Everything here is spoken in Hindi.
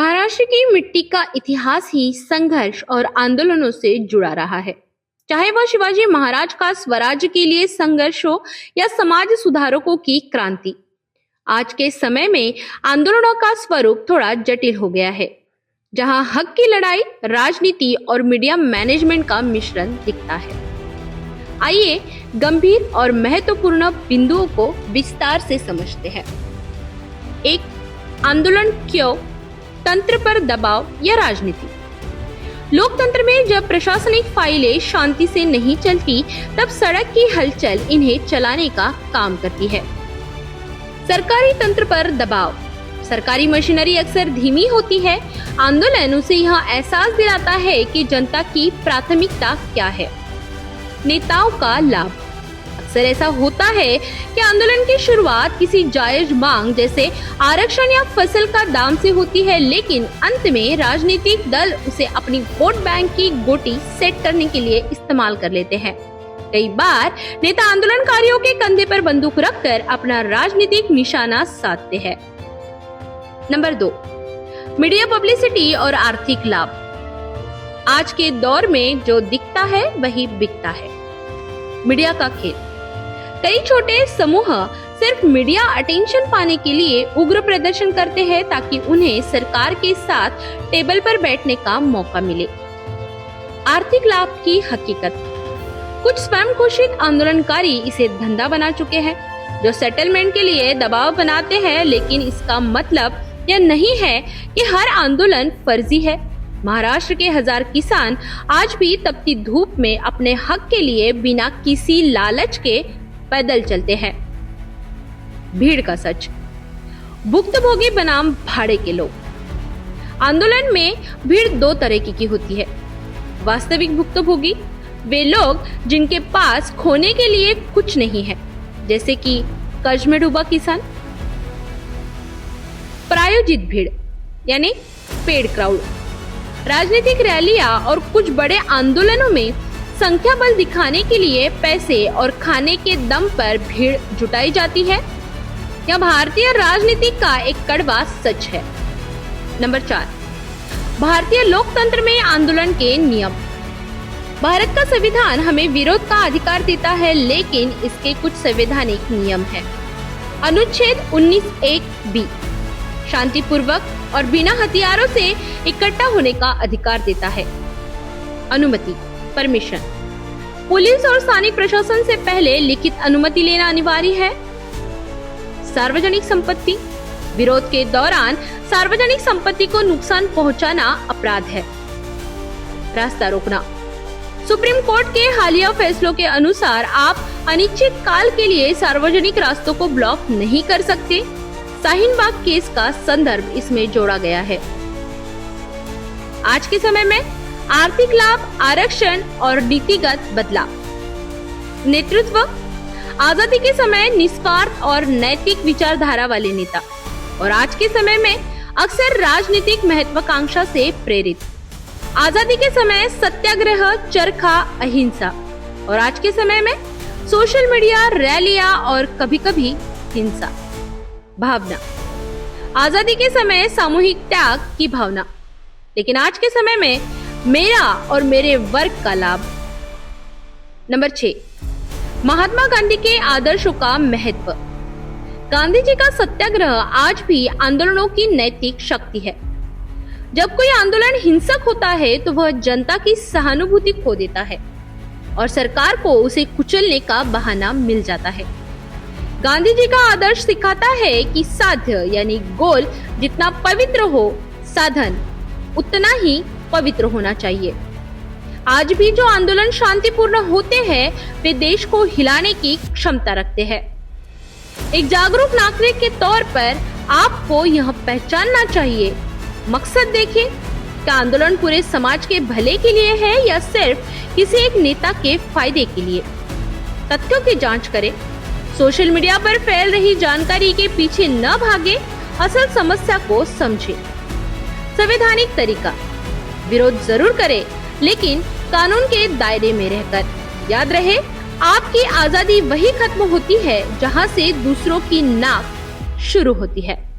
महाराष्ट्र की मिट्टी का इतिहास ही संघर्ष और आंदोलनों से जुड़ा रहा है। चाहे वह शिवाजी महाराज का स्वराज्य के लिए संघर्ष हो या समाज सुधारकों की क्रांति। आज के समय में आंदोलनों का स्वरूप थोड़ा जटिल हो गया है, जहां हक की लड़ाई, राजनीति और मीडिया मैनेजमेंट का मिश्रण दिखता है। आइए गंभीर और महत्वपूर्ण बिंदुओं को विस्तार से समझते हैं। एक, आंदोलन क्यों, तंत्र पर दबाव या राजनीति। लोकतंत्र में जब प्रशासनिक फाइलें शांति से नहीं चलती, तब सड़क की हलचल इन्हें चलाने का काम करती है। सरकारी तंत्र पर दबाव। सरकारी मशीनरी अक्सर धीमी होती है। आंदोलन उसे यह एहसास दिलाता है कि जनता की प्राथमिकता क्या है। नेताओं का लाभ। अक्सर ऐसा होता है कि आंदोलन की शुरुआत किसी जायज मांग जैसे आरक्षण या फसल का दाम से होती है, लेकिन अंत में राजनीतिक दल उसे अपनी वोट बैंक की गोटी सेट करने के लिए इस्तेमाल कर लेते हैं। कई बार नेता आंदोलनकारियों के कंधे पर बंदूक रखकर अपना राजनीतिक निशाना साधते हैं। नंबर 2, मीडिया पब्लिसिटी और आर्थिक लाभ। आज के दौर में जो दिखता है वही बिकता है। मीडिया का खेल। कई छोटे समूह सिर्फ मीडिया अटेंशन पाने के लिए उग्र प्रदर्शन करते हैं ताकि उन्हें सरकार के साथ टेबल पर बैठने का मौका मिले। आर्थिक लाभ की हकीकत। कुछ स्वयं घोषित आंदोलनकारी इसे धंधा बना चुके हैं, जो सेटलमेंट के लिए दबाव बनाते हैं, लेकिन इसका मतलब यह नहीं है कि हर आंदोलन फर्जी है। महाराष्ट्र के 1000 किसान आज भी तपती धूप में अपने हक के लिए बिना किसी लालच के पैदल चलते हैं। भीड़ का सच। भुक्तभोगी बनाम भाड़े के लोग। आंदोलन में भीड़ दो तरह की होती है। वास्तविक भुक्तभोगी वे लोग जिनके पास खोने के लिए कुछ नहीं है, जैसे कि कर्ज में डूबा किसान। प्रायोजित भीड़ यानी पेड क्राउड। राजनीतिक रैलियां और कुछ बड़े आंदोलनों में संख्या बल दिखाने के लिए पैसे और खाने के दम पर भीड़ जुटाई जाती है। यह भारतीय राजनीति का एक कड़वा सच है। नंबर 4, भारतीय लोकतंत्र में आंदोलन के नियम। भारत का संविधान हमें विरोध का अधिकार देता है, लेकिन इसके कुछ संवैधानिक नियम हैं। अनुच्छेद 19(1)(b) शांतिपूर्वक और बिना हथियारों से इकट्ठा होने का अधिकार देता है। अनुमति, परमिशन। पुलिस और स्थानिक प्रशासन से पहले लिखित अनुमति लेना अनिवार्य है। सार्वजनिक संपत्ति। विरोध के दौरान सार्वजनिक संपत्ति को नुकसान पहुंचाना अपराध है। रास्ता रोकना। सुप्रीम कोर्ट के हालिया फैसलों के अनुसार आप अनिश्चित काल के लिए सार्वजनिक रास्तों को ब्लॉक नहीं कर सकते। शाहीनबाग केस का संदर्भ इसमें जोड़ा गया है। आज के समय में आर्थिक लाभ, आरक्षण और नीतिगत बदलाव। नेतृत्व। आजादी के समय निस्वार्थ और नैतिक विचारधारा वाले नेता, और आज के समय में अक्सर राजनीतिक महत्वाकांक्षा से प्रेरित। आजादी के समय सत्याग्रह, चरखा, अहिंसा, और आज के समय में सोशल मीडिया, रैलियां और कभी-कभी हिंसा। भावना। आजादी के समय सामूहिक त्याग की भावना, लेकिन आज के समय में मेरा और मेरे वर्ग का लाभ। नंबर 6, महात्मा गांधी के आदर्शों का महत्व। गांधी जी का सत्याग्रह आज भी आंदोलनों की नैतिक शक्ति है। जब कोई आंदोलन हिंसक होता है तो वह जनता की सहानुभूति खो देता है और सरकार को उसे कुचलने का बहाना मिल जाता है। गांधी जी का आदर्श सिखाता है कि साध्य यानी गोल जितना पवित्र हो, साधन उतना ही पवित्र होना चाहिए। आज भी जो आंदोलन शांतिपूर्ण होते हैं, वे देश को हिलाने की क्षमता रखते हैं। एक जागरूक नागरिक के तौर पर आपको यह पहचानना चाहिए। मकसद देखिए, क्या आंदोलन पूरे समाज के भले के लिए है या सिर्फ किसी एक नेता के फायदे के लिए। तथ्यों की जांच करें। सोशल मीडिया पर फैल रही जानकारी के पीछे न भागे, असल समस्या को समझे। संवैधानिक तरीका। विरोध जरूर करें, लेकिन कानून के दायरे में रहकर। याद रहे, आपकी आजादी वही खत्म होती है जहां से दूसरों की नाक शुरू होती है।